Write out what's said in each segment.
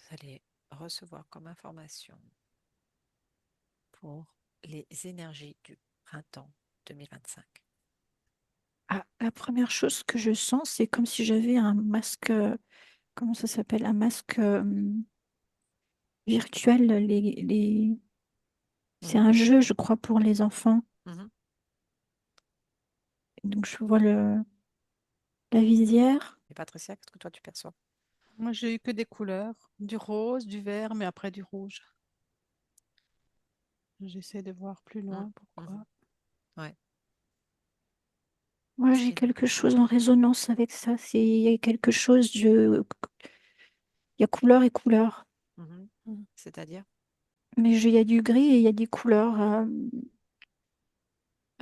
vous allez recevoir comme information pour les énergies du printemps 2025. Ah, la première chose que je sens, c'est comme si j'avais un masque, comment ça s'appelle? Un masque virtuel. C'est Mhm, un jeu, je crois, pour les enfants. mhm. Donc, je vois la visière. Et Patricia, qu'est-ce que toi tu perçois? Moi, j'ai eu que des couleurs, du rose, du vert, mais après du rouge. J'essaie de voir plus Mhm, loin mhm. pourquoi. Ouais. Moi, j'ai C'est- quelque chose en résonance avec ça. Il y a quelque chose, il y a couleur et couleur. mhm. Mm. C'est-à-dire? Mais il y a du gris et il y a des couleurs.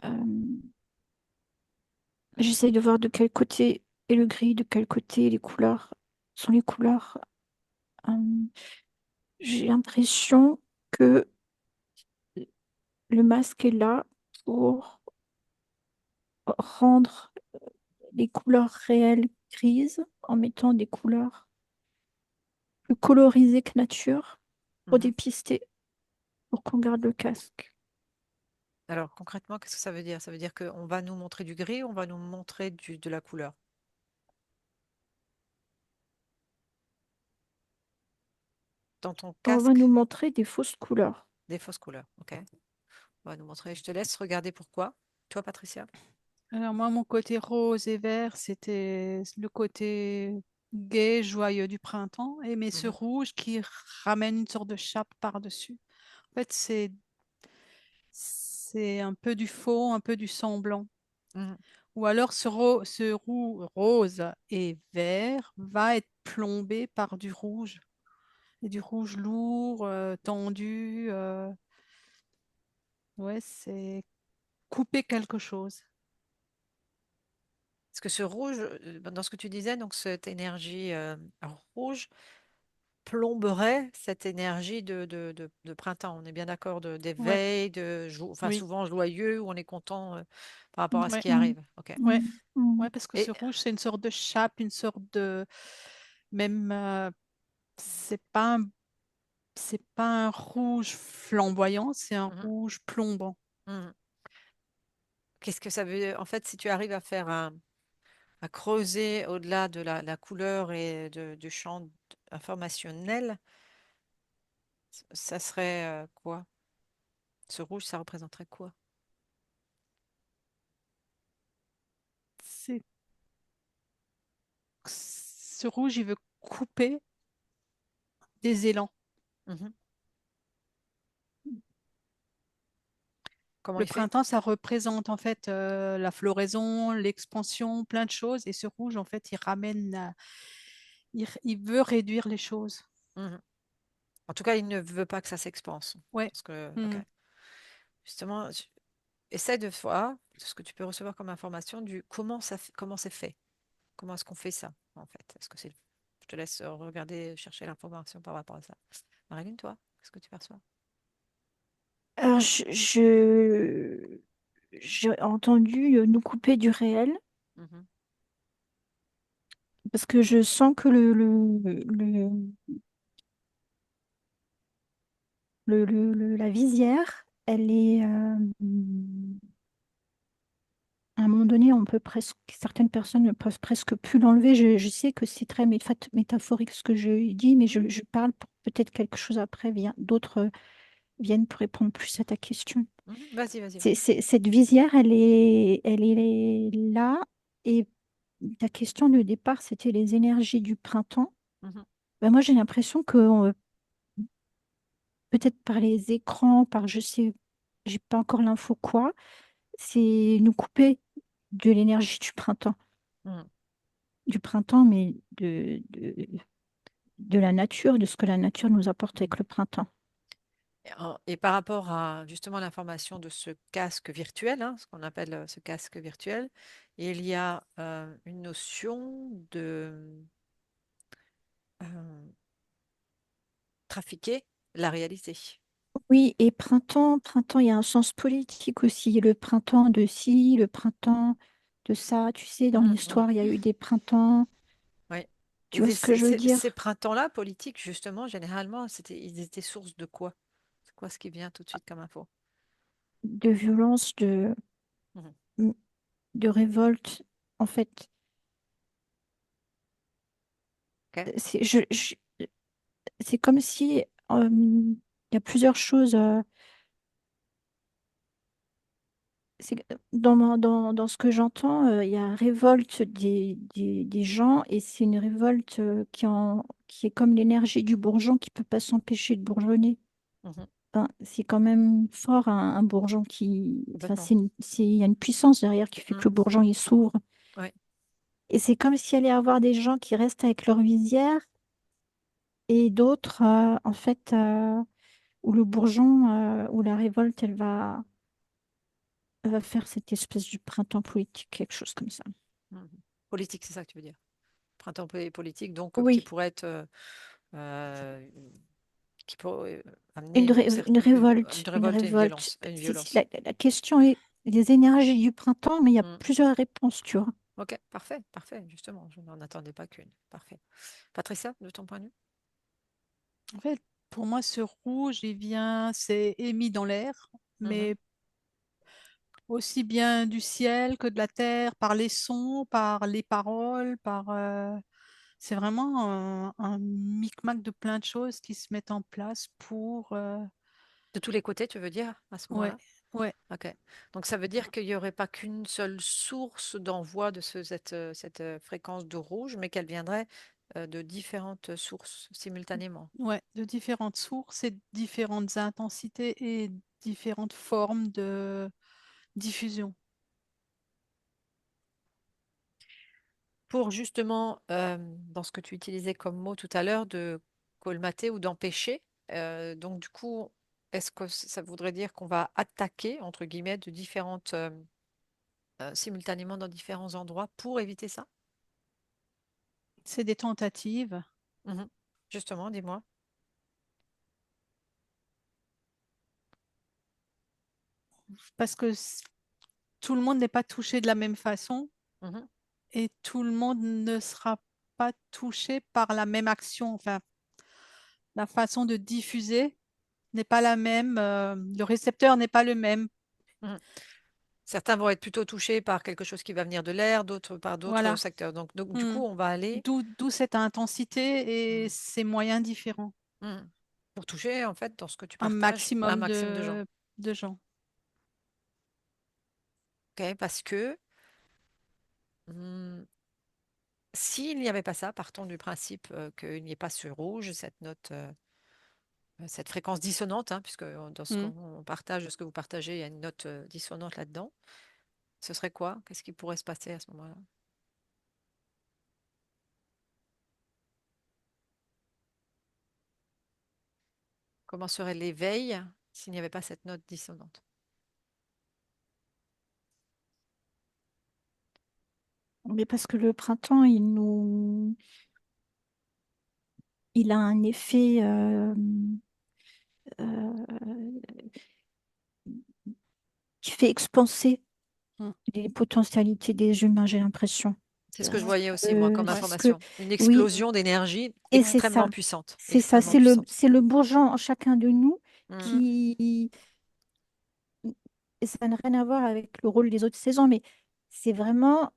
Euh, J'essaye de voir de quel côté est le gris, de quel côté les couleurs sont les couleurs. Euh, j'ai l'impression que le masque est là pour rendre les couleurs réelles grises en mettant des couleurs plus colorisées que nature pour Mhm. dépister, pour qu'on garde le casque. Alors concrètement, qu'est-ce que ça veut dire? Ça veut dire qu'on va nous montrer du gris, on va nous montrer de la couleur. Dans ton On va nous casque, montrer des fausses couleurs. des fausses couleurs. OK. On va nous montrer. Je te laisse regarder pourquoi. Toi, Patricia? Alors moi, mon côté rose et vert, c'était le côté gai, joyeux du printemps, et mais ce Mhm, rouge qui ramène une sorte de chape par-dessus. En fait, c'est un peu du faux, un peu du semblant. mhm, Ou alors rose et vert va être plombé par du rouge, et du rouge lourd, tendu. Ouais, c'est couper quelque chose. Parce que ce rouge, dans ce que tu disais, donc cette énergie rouge plomberait cette énergie de printemps. On est bien d'accord, Ouais, d'éveil, enfin oui, souvent joyeux, où on est content par rapport à ce ouais, qui Mm, arrive. OK. ouais, mm, mm. ouais, parce que Et ce rouge, c'est une sorte de chape, une sorte de même c'est pas un, c'est pas un rouge flamboyant, c'est un mhm, rouge plombant. mhm. Qu'est-ce que ça veut dire? En fait, si tu arrives à creuser au-delà de la couleur et du champ informationnel, ça serait quoi? Ce rouge, ça représenterait quoi? C'est ce rouge, il veut couper des élans. Mhm. Comment Le il fait? printemps, ça représente en fait la floraison, l'expansion, plein de choses. Et ce rouge, en fait, il ramène, il veut réduire les choses. Mhm. En tout cas, il ne veut pas que ça s'expanse. Ouais. Parce que, ok. Hmm. Justement, essaie de voir ce que tu peux recevoir comme information du comment comment c'est fait. Comment est-ce qu'on fait ça, en fait? Est-ce que c'est... Je te laisse regarder, chercher l'information par rapport à ça. Marilyn, toi, qu'est-ce que tu perçois? Alors, j'ai entendu nous couper du réel Mhm, parce que je sens que la visière, elle est, à un moment donné, on peut presque, certaines personnes ne peuvent presque plus l'enlever. Je sais que c'est très métaphorique ce que je dis, mais mhm, je parle pour peut-être quelque chose après, d'autres viennent pour répondre plus à ta question. mhm. Vas-y, vas-y, vas-y. Cette visière, elle est là. Et ta question de départ, c'était les énergies du printemps. Mhm, Ben moi, j'ai l'impression que peut-être par les écrans, par je sais, j'ai pas encore l'info quoi, c'est nous couper de l'énergie mhm. du printemps, mais de la nature, de ce que la nature nous apporte avec le printemps. Et par rapport à justement l'information de ce casque virtuel, hein, ce qu'on appelle ce casque virtuel, il y a une notion de euh, trafiquer la réalité. Oui, et printemps, il y a un sens politique aussi. Le printemps de ci, le printemps de ça. Tu sais, dans Mhm, mhm. l'histoire, il y a eu des printemps. Oui. Tu vois ce que je veux Ces dire? printemps-là, politiques, justement, généralement, ils étaient source de quoi? C'est quoi ce qui vient tout de suite comme info? De violence, Mhm. de révolte. En fait, Ok. c'est c'est comme si il y a plusieurs choses. Dans ce que j'entends, il y a révolte des gens et c'est une révolte qui est comme l'énergie du bourgeon qui peut pas s'empêcher de bourgeonner. Mhm. Enfin, c'est quand même fort un bourgeon enfin, Complètement. il y a une puissance derrière qui fait que Mm. le bourgeon il s'ouvre. Ouais. Et c'est comme s'il allait y avoir des gens qui restent avec leur visière et d'autres, en fait, où le bourgeon, où la révolte, elle va faire cette espèce de printemps politique, quelque chose comme ça. Mhm. Politique, c'est ça que tu veux dire. Printemps politique, donc qui Oui, pourrait être, euh, qui pourrait amener une une révolte et une révolte. violence, une La, violence. la question est les énergies du printemps, mais il y a Mm. plusieurs réponses, tu vois. Ok, parfait, parfait, justement. Je n'en attendais pas qu'une. Parfait. Patricia, de ton point de vue? En fait, pour moi, ce rouge, c'est émis dans l'air, Mhm. mais aussi bien du ciel que de la terre, par les sons, par les paroles, c'est vraiment un micmac de plein de choses qui se mettent en place pour... De tous les côtés, tu veux dire, à ce Ouais, moment-là? ouais. Ok. Donc ça veut dire qu'il n'y aurait pas qu'une seule source d'envoi de cette fréquence de rouge, mais qu'elle viendrait de différentes sources simultanément. Ouais, de différentes sources et différentes intensités et différentes formes de diffusion. Pour justement, dans ce que tu utilisais comme mot tout à l'heure, de colmater ou d'empêcher, donc du coup, est-ce que ça voudrait dire qu'on va attaquer, entre guillemets, de différentes, simultanément dans différents endroits pour éviter ça? C'est des tentatives Mhm. Justement, dis-moi. parce que tout le monde n'est pas touché de la même façon Mhm. et tout le monde ne sera pas touché par la même action. Enfin, la façon de diffuser n'est pas la même, le récepteur n'est pas le même. Mhm. Certains vont être plutôt touchés par quelque chose qui va venir de l'air, d'autres par d'autres Voilà. secteurs. Donc, du Hmm. coup, on va aller D'où cette intensité et mm, ces moyens différents. mm, pour toucher, en fait, dans ce que tu Un partages, un maximum maximum de gens. de gens. Ok. Parce que mm, s'il n'y avait pas ça, partons du principe qu'il n'y ait pas ce rouge, cette note, cette fréquence dissonante, hein, puisque dans ce Hmm. qu'on partage, ce que vous partagez, il y a une note dissonante là-dedans. Ce serait quoi? Qu'est-ce qui pourrait se passer à ce moment-là? Comment serait l'éveil s'il n'y avait pas cette note dissonante? Mais parce que le printemps, il a un effet euh, qui fait expanser Hmm. les potentialités des humains, j'ai l'impression. C'est ce que je Parce voyais aussi, moi, comme Ouais. que, information. Une oui, explosion d'énergie et c'est extrêmement ça. puissante. C'est ça, Extrêmement puissante. c'est le bourgeon en chacun de nous Hmm. qui, et ça n'a rien à voir avec le rôle des autres saisons, mais c'est vraiment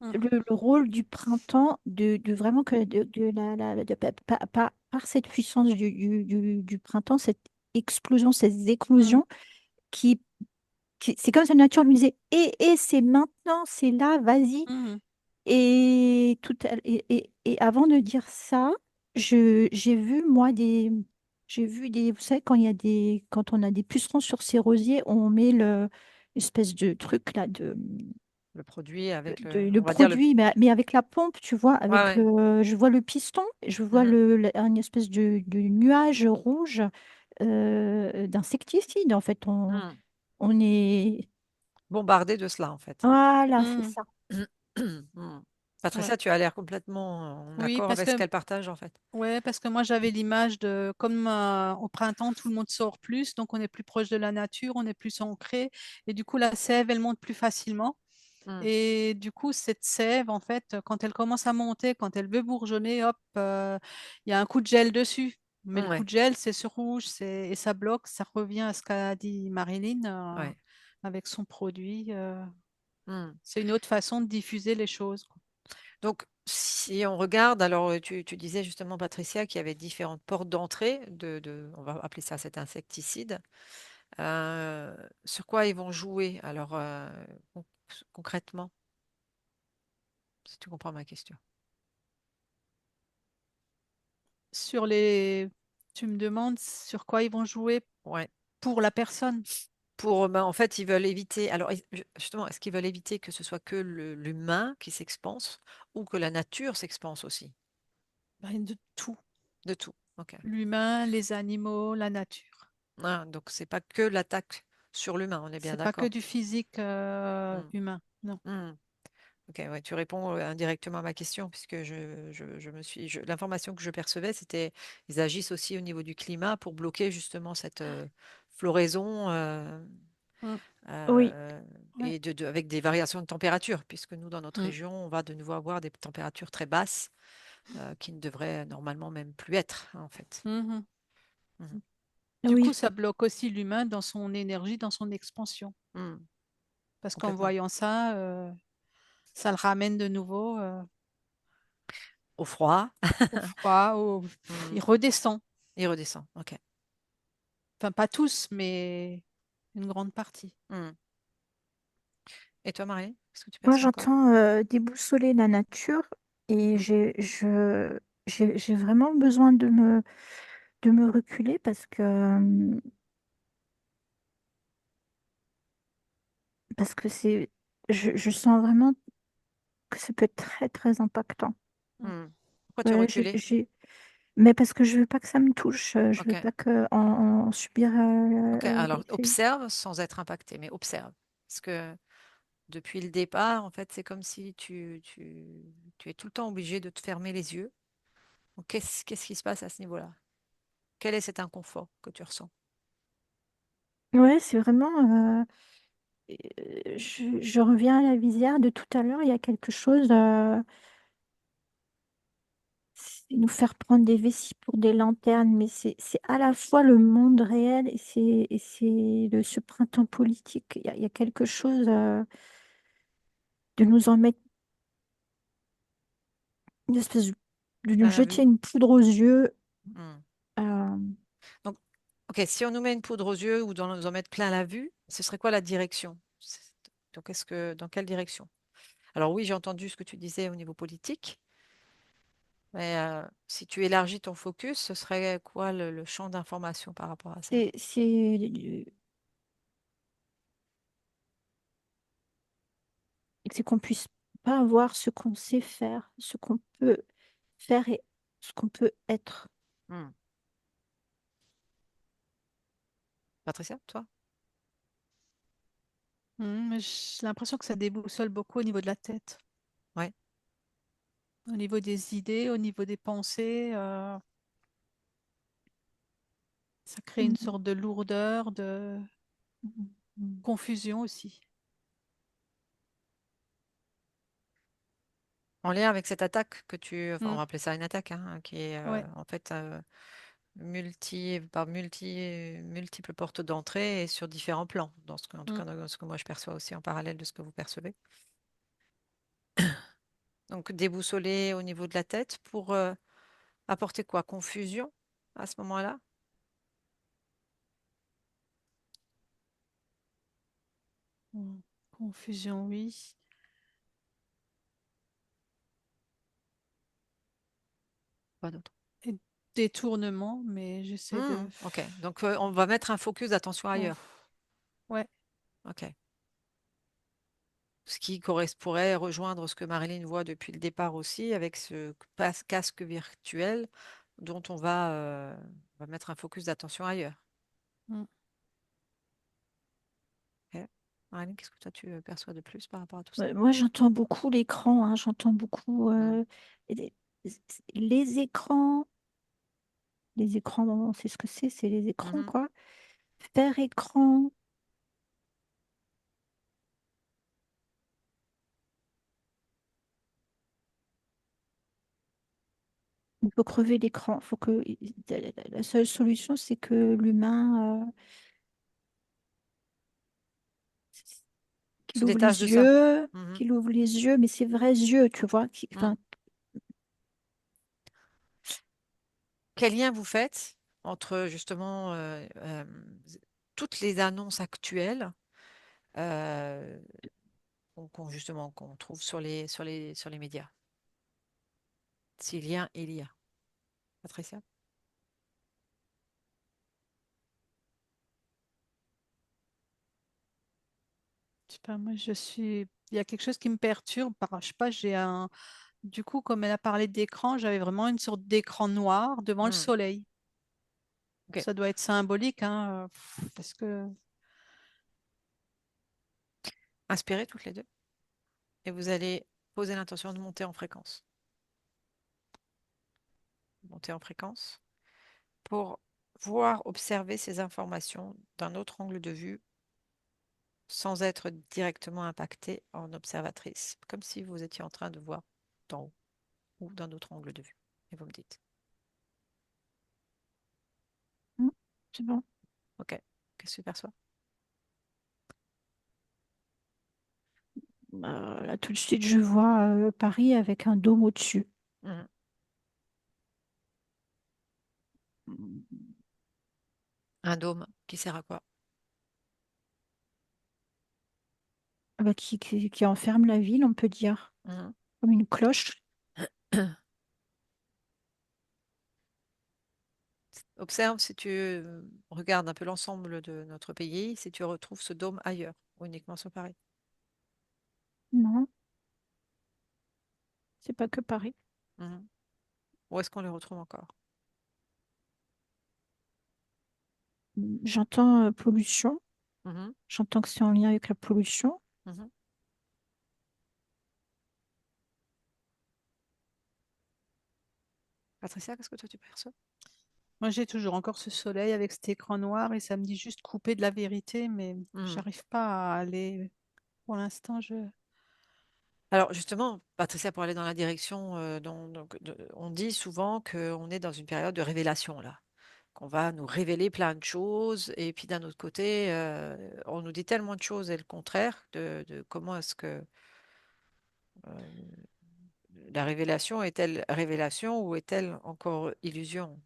Hmm. le rôle du printemps, de vraiment que par cette puissance du printemps, cette explosion, ces Hmm. éclosions qui, c'est comme si la nature lui disait, et c'est maintenant, c'est là, vas-y. Hmm. Et avant de dire ça, j'ai vu, moi, vous savez, quand on a des pucerons sur ses rosiers, on met l'espèce de truc là, Le produit avec de on va dire le. produit, mais avec la pompe, tu vois, Ouais, ouais. je vois le piston, je vois Mhm. une espèce de nuage rouge d'insecticide. En fait, Mhm. on est, Bombardé de cela, en fait. voilà, c'est Hmm. ça. Mhm. Ouais. Patricia, tu as l'air complètement en Oui, accord avec ce qu'elle partage, en fait. ouais, parce que moi j'avais l'image de comme au printemps tout le monde sort plus, donc on est plus proche de la nature, on est plus ancré, et du coup la sève elle monte plus facilement. Hmm. Et du coup, cette sève, en fait, quand elle commence à monter, quand elle veut bourgeonner, hop, il y a un coup de gel dessus. Mais le coup Ouais, de gel, c'est sur rouge, et ça bloque. Ça revient à ce qu'a dit Marilyn ouais. avec son produit. Hmm. C'est une autre façon de diffuser les choses, quoi. Donc, si on regarde, alors tu disais justement, Patricia, qu'il y avait différentes portes d'entrée on va appeler ça cet insecticide. Sur quoi ils vont jouer? Alors, con- concrètement, si tu comprends ma question. Sur les... Tu me demandes sur quoi ils vont jouer Ouais. pour la personne. Ben, en fait, ils veulent éviter. Alors, justement, est-ce qu'ils veulent éviter que ce soit que l'humain qui s'expanse ou que la nature s'expanse aussi? Ben, de tout. De tout. Ok. L'humain, les animaux, la nature. Ah, donc, c'est pas que l'attaque sur l'humain, on est bien C'est pas que d'accord. du physique Hmm. humain. Non. Hmm. Ok, ouais, tu réponds indirectement à ma question, puisque l'information que je percevais, c'était ils agissent aussi au niveau du climat pour bloquer justement cette floraison Mm. Oui, ouais. et avec des variations de température, puisque nous, dans notre Mm. région, on va de nouveau avoir des températures très basses qui ne devraient normalement même plus être, hein, en fait. Mhm. Mhm. Du coup, Oui, ça bloque aussi l'humain dans son énergie, dans son expansion. Mhm. Parce qu'en Complètement. voyant ça, ça le ramène de nouveau Au froid, au froid, il Mhm. redescend. Il redescend. Ok. Enfin, pas tous, mais une grande partie. Mhm. Et toi, Marie, qu'est-ce que tu moi perçois encore? j'entends déboussoler la nature et Mhm. j'ai vraiment besoin de me reculer parce que je sens vraiment que ça peut être très très impactant. Mm. Mhm. Pourquoi tu Ouais, reculais? mais parce que je veux pas que ça me touche, je Ok. veux pas en subir Ok, alors l'effet. observe sans être impacté, mais observe. Parce que depuis le départ, en fait, c'est comme si tu es tout le temps obligé de te fermer les yeux. Donc, qu'est-ce qui se passe à ce niveau-là? Quel est cet inconfort que tu ressens? Ouais, c'est vraiment. Je reviens à la visière de tout à l'heure. Il y a quelque chose. C'est nous faire prendre des vessies pour des lanternes, mais c'est à la fois le monde réel et c'est ce printemps politique. Il y a quelque chose de nous en mettre une espèce de nous Plein la jeter vue. une poudre aux yeux. Hmm. euh, Donc, ok, si on nous met une poudre aux yeux ou nous en mettre plein la vue, ce serait quoi la direction? Donc, dans quelle direction? Alors oui, j'ai entendu ce que tu disais au niveau politique, mais si tu élargis ton focus, ce serait quoi le champ d'information par rapport à ça? c'est c'est qu'on puisse pas avoir ce qu'on sait faire, ce qu'on peut faire et ce qu'on peut être. Hmm. Patricia, toi? Mais j'ai l'impression que ça déboussole beaucoup au niveau de la tête, Ouais. au niveau des idées, au niveau des pensées. Ça crée une Mhm. sorte de lourdeur, de Mhm. confusion aussi. En lien avec cette attaque enfin, on Mm. va appeler ça une attaque, hein, qui est Ouais. en fait multiples portes d'entrée et sur différents plans, en tout Mm. cas dans ce que moi je perçois aussi en parallèle de ce que vous percevez. Donc déboussoler au niveau de la tête pour apporter quoi? Confusion à ce moment-là? Mm. Confusion, oui. Quoi d'autre? Et détournement, mais j'essaie de... Ok, donc on va mettre un focus d'attention Oh, ailleurs. ouais. Ok. Ce qui pourrait rejoindre ce que Marilyn voit depuis le départ aussi, avec ce casque virtuel dont on va mettre un focus d'attention ailleurs. Mm. Ok. Marilyn, qu'est-ce que toi tu perçois de plus par rapport à tout ça? Ouais, moi, j'entends beaucoup l'écran, hein, j'entends beaucoup Hmm. les, les écrans. Les écrans, on sait ce que c'est les écrans, Mhm. quoi. Faire écran, Il faut crever l'écran. Faut que la seule solution, c'est que l'humain Se détache de ça. Mhm. qu'il ouvre les yeux, mais ses vrais yeux, tu vois. Mm. Enfin, Quel lien vous faites entre justement toutes les annonces actuelles justement qu'on trouve sur les médias? Si lien il y a. Patricia? Je sais pas, moi, il y a quelque chose qui me perturbe. Je sais pas, du coup, comme elle a parlé d'écran, j'avais vraiment une sorte d'écran noir devant le Mm. soleil. Ok. Ça doit être symbolique, hein, parce que Inspirez toutes les deux et vous allez poser l'intention de monter en fréquence. Monter en fréquence pour voir, observer ces informations d'un autre angle de vue sans être directement impacté en observatrice, comme si vous étiez en train de voir d'en haut ou d'un autre angle de vue. Et vous me dites, c'est bon. OK, qu'est-ce que tu perçois? Là, tout de suite, je vois Paris avec un dôme au-dessus. Mhm. Un dôme qui sert à quoi? Qui enferme la ville, on peut dire, Mhm. comme une cloche. Observe si tu regardes un peu l'ensemble de notre pays, si tu retrouves ce dôme ailleurs ou uniquement sur Paris. Non, c'est pas que Paris. Mhm. Où est-ce qu'on les retrouve encore? J'entends pollution. Mhm. J'entends que c'est en lien avec la pollution. Mhm. Patricia, qu'est-ce que toi tu perçois? moi, j'ai toujours encore ce soleil avec cet écran noir et ça me dit juste couper de la vérité, mais Mhm. j'arrive pas à aller. Pour l'instant, Alors justement, Patricia, pour aller dans la direction on dit souvent qu'on est dans une période de révélation là, qu'on va nous révéler plein de choses, et puis d'un autre côté, on nous dit tellement de choses et le contraire de comment est-ce que euh, la révélation est-elle révélation ou est-elle encore illusion?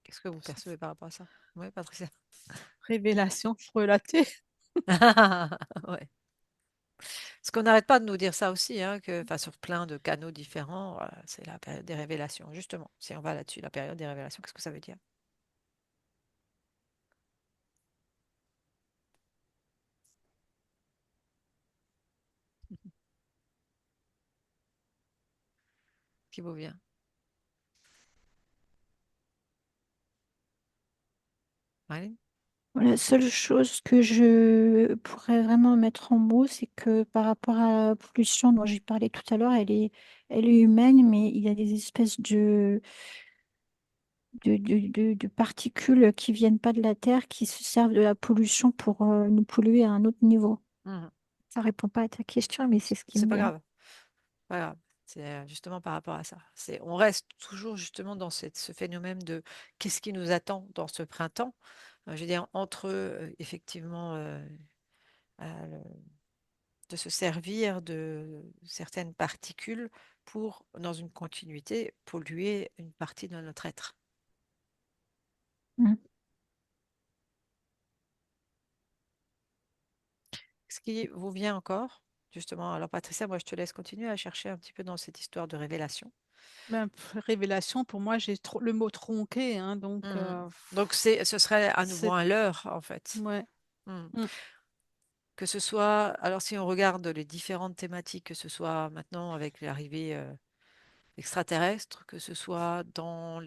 Qu'est-ce que vous percevez par rapport à ça? Oui, Patricia. révélation relatée. Ouais. Parce qu'on n'arrête pas de nous dire ça aussi, hein, enfin, sur plein de canaux différents, voilà, c'est la période des révélations. Justement, si on va là-dessus, la période des révélations, qu'est-ce que ça veut dire? Qui vous vient? Allez. La seule chose que je pourrais vraiment mettre en mots, c'est que par rapport à la pollution dont j'ai parlé tout à l'heure, elle est humaine, mais il y a des espèces de particules qui viennent pas de la Terre, qui se servent de la pollution pour nous polluer à un autre niveau. Mhm. Ça répond pas à ta question, mais c'est ce qui C'est me pas vient. grave, pas grave. C'est justement par rapport à ça. On reste toujours justement dans ce phénomène de qu'est-ce qui nous attend dans ce printemps. Je veux dire, entre effectivement euh, de se servir de certaines particules pour, dans une continuité, polluer une partie de notre être. Mm. Ce qui vous vient encore, justement, alors Patricia, moi je te laisse continuer à chercher un petit peu dans cette histoire de révélation. Révélation, pour moi, j'ai le mot tronqué, hein, donc Mhm. Donc ce serait à nouveau c'est un leurre, en fait. ouais. Mhm. Mm. Que ce soit, alors si on regarde les différentes thématiques, que ce soit maintenant avec l'arrivée extraterrestre, que ce soit dans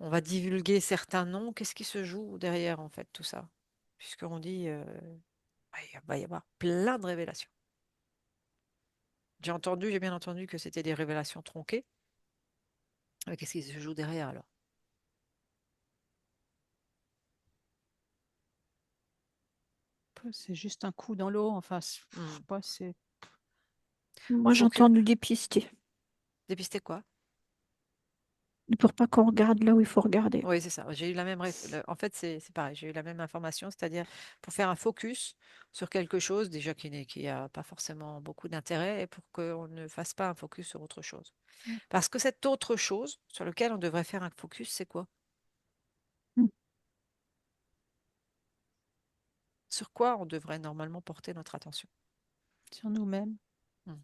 on va divulguer certains noms, qu'est-ce qui se joue derrière, en fait, tout ça? Puisqu'on dit, il va y avoir plein de révélations. J'ai bien entendu que c'était des révélations tronquées. Qu'est-ce qui se joue derrière alors? C'est juste un coup dans l'eau. Enfin, je sais Hmm. pas, c'est Moi, Focus. j'entends nous dépister Dépister quoi? pour pas qu'on regarde là où il faut regarder. Oui, c'est ça. J'ai eu la même. En fait, c'est pareil. J'ai eu la même information, c'est-à-dire pour faire un focus sur quelque chose déjà qui a pas forcément beaucoup d'intérêt et pour qu'on ne fasse pas un focus sur autre chose. Mm. Parce que cette autre chose sur laquelle on devrait faire un focus, c'est quoi? Mm. Sur quoi on devrait normalement porter notre attention? sur nous-mêmes. Hmm.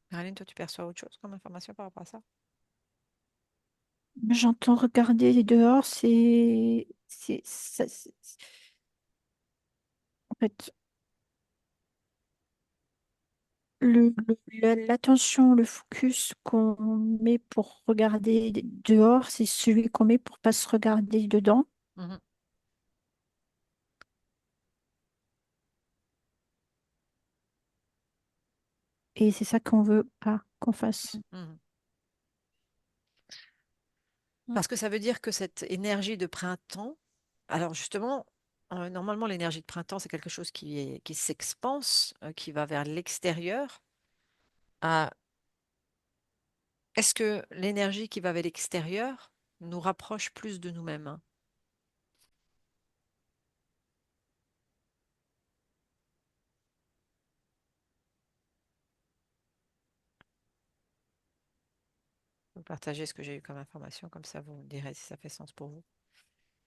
Caroline, toi, tu perçois autre chose comme information par rapport à ça? J'entends regarder dehors, en fait, l'attention, le focus qu'on met pour regarder dehors, c'est celui qu'on met pour pas se regarder dedans. Mhm, Et c'est ça qu'on veut pas qu'on fasse. mhm. Mm. Parce que ça veut dire que cette énergie de printemps, alors justement, normalement, l'énergie de printemps, c'est quelque chose qui s'expanse, qui va vers l'extérieur. Ah, est-ce que l'énergie qui va vers l'extérieur nous rapproche plus de nous-mêmes, hein? Vous partagez ce que j'ai eu comme information, comme ça vous me direz si ça fait sens pour vous.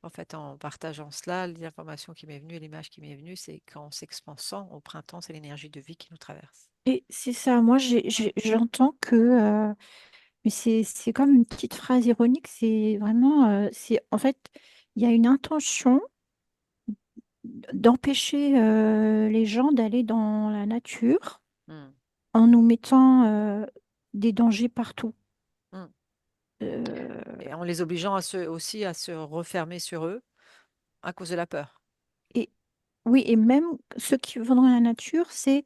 En fait, en partageant cela, l'information qui m'est venue et l'image qui m'est venue, c'est qu'en s'expansant au printemps, c'est l'énergie de vie qui nous traverse. Et c'est ça, moi j'entends que, mais c'est comme une petite phrase ironique, c'est vraiment, en fait, il y a une intention d'empêcher les gens d'aller dans la nature Hmm, en nous mettant des dangers partout. hmm. Euh, Et en les obligeant aussi à se refermer sur eux à cause de la peur. et oui, et même ceux qui vont dans la nature, il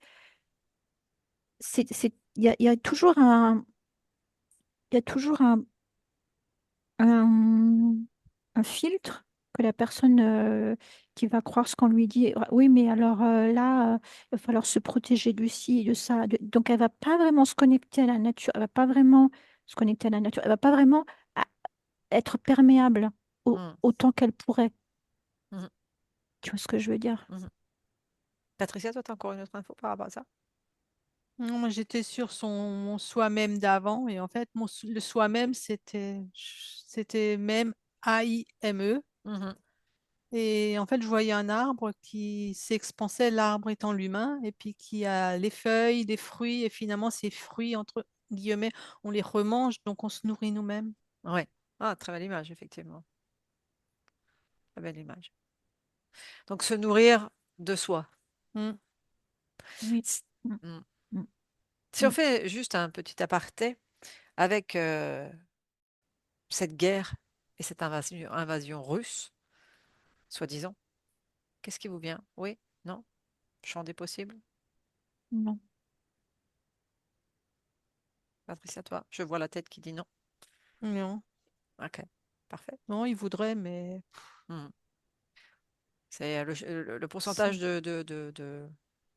y a toujours il y a toujours un, un filtre que la personne qui va croire ce qu'on lui dit. Ah oui, mais alors là, il va falloir se protéger de ci et de ça. Donc, elle va pas vraiment se connecter à la nature. Elle va pas vraiment se connecter à la nature. Elle va pas vraiment a- être perméable Hmm, autant qu'elle pourrait. mhm, Tu vois ce que je veux dire? mhm. Patricia, toi, tu as encore une autre info par rapport à ça? Non, moi, j'étais sur mon soi-même d'avant et en fait, le soi-même, c'était même AIME. Mhm. Et en fait, je voyais un arbre qui s'expansait, l'arbre étant l'humain, et puis qui a les feuilles, des fruits, et finalement, ces fruits, entre guillemets, on les remange, donc on se nourrit nous-mêmes. Ouais. Ah, très belle image, effectivement. Très belle image. Donc, se nourrir de soi. Mm. Oui. S- Mm, hmm. mm, Si on mm. fait juste un petit aparté avec cette guerre et cette invasion russe, soi-disant, qu'est-ce qui vous vient? Oui? Non? Champ des possibles? Non. Patricia, toi? Je vois la tête qui dit non. Non, Ok, parfait. non, il voudrait, mais Hmm. C'est le c'est pourcentage de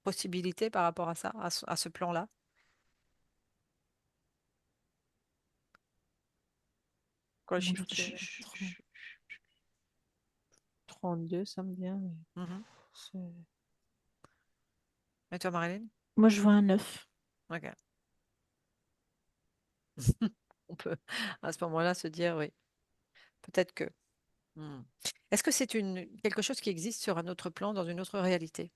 possibilités par rapport à ça, à ce plan-là. Quoi le Moi, chiffre que tu avais? 32, ça me vient. Mais Mhm. c'est- Et toi, Marilyn? moi, je vois un 9. Ok. On peut à ce moment-là se dire oui, peut-être que. Hmm. Est-ce que c'est quelque chose qui existe sur un autre plan, dans une autre réalité?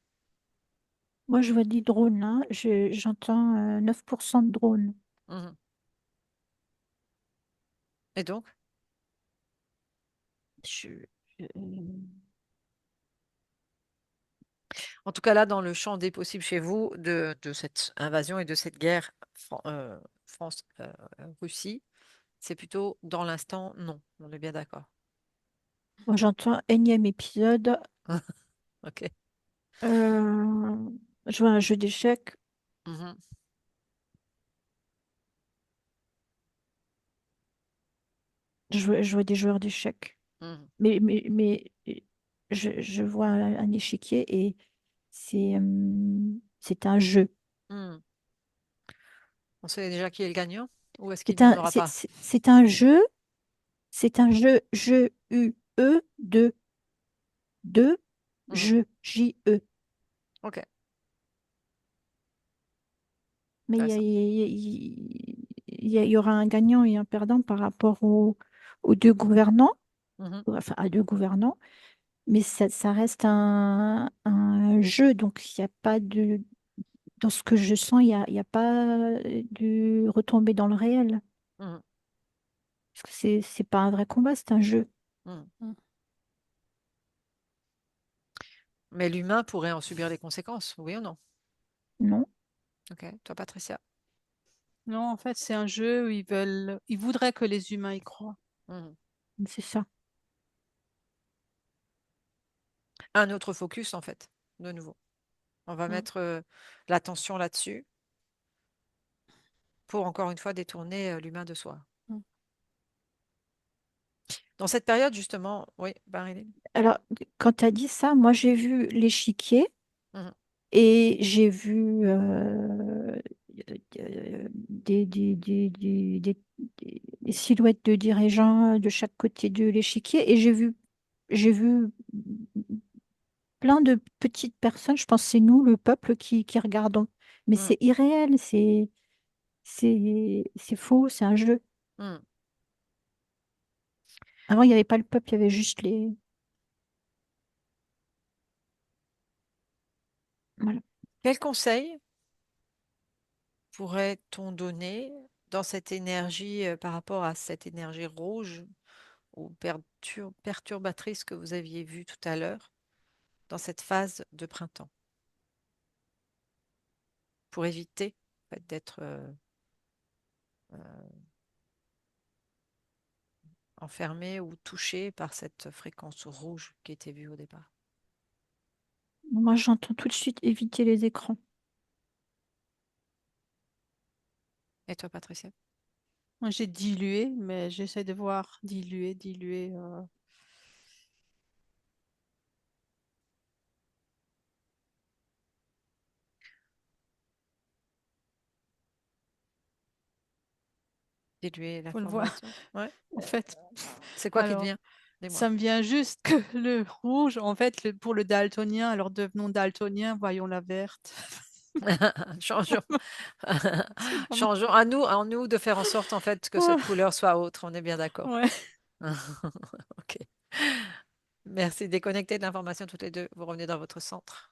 Moi, je vois des drones, hein. J'entends 9% de drones. Mhm. Et donc, Je- en tout cas là, dans le champ des possibles chez vous, de cette invasion et de cette guerre France-Russie, c'est plutôt dans l'instant non. On est bien d'accord. Moi, j'entends énième épisode. Ok. Euh, je vois un jeu d'échecs. Mhm. Je vois des joueurs d'échecs. Mhm. Mais je vois un échiquier et c'est un jeu. Hmm. On sait déjà qui est le gagnant ou est-ce qu'il C'est n'y en un, aura c'est, pas? c'est c'est un jeu, c'est un jeu, de Mhm. jeu, J-E. Ok, Mais intéressant. il y aura un gagnant et un perdant par rapport aux deux gouvernants, Mhm. enfin à deux gouvernants, mais ça reste un jeu, donc il n'y a pas de... Dans ce que je sens, il y a pas de retombée dans le réel. Mhm. Parce que c'est pas un vrai combat, c'est un jeu. Mhm. Mm. Mais l'humain pourrait en subir les conséquences, oui ou non? Non, Ok, toi, Patricia. Non, en fait, c'est un jeu où ils voudraient que les humains y croient. Mhm. c'est ça. Un autre focus, en fait, de nouveau. On va Mm. mettre l'attention là-dessus pour, encore une fois, détourner l'humain de soi. Mm. Dans cette période, justement, oui, Marilyn. Alors, quand tu as dit ça, moi j'ai vu l'échiquier Mhm. et j'ai vu des silhouettes de dirigeants de chaque côté de l'échiquier et j'ai vu plein de petites personnes. Je pense que c'est nous, le peuple, qui regardons. Mais Mhm. c'est irréel, c'est faux, c'est un jeu. Mhm. Avant, il n'y avait pas le peuple, il y avait juste les... Voilà. Quel conseil pourrait-on donner dans cette énergie par rapport à cette énergie rouge ou perturbatrice que vous aviez vue tout à l'heure dans cette phase de printemps pour éviter en fait, d'être euh, enfermé ou touché par cette fréquence rouge qui était vue au départ? Moi, j'entends tout de suite éviter les écrans. Et toi, Patricia? Moi, j'ai dilué, mais j'essaie de voir diluer. Diluer Faut le voir. l'information? Ouais. En fait, C'est quoi qui te alors, vient? Dis-moi. ça me vient juste que le rouge, en fait, pour le daltonien, alors devenons daltonien, voyons la verte. Changeons. C'est vraiment. Changeons. À nous de faire en sorte en fait que cette Voilà. couleur soit autre. On est bien d'accord. Ouais. Ok. Merci. Déconnectez de l'information toutes les deux. Vous revenez dans votre centre.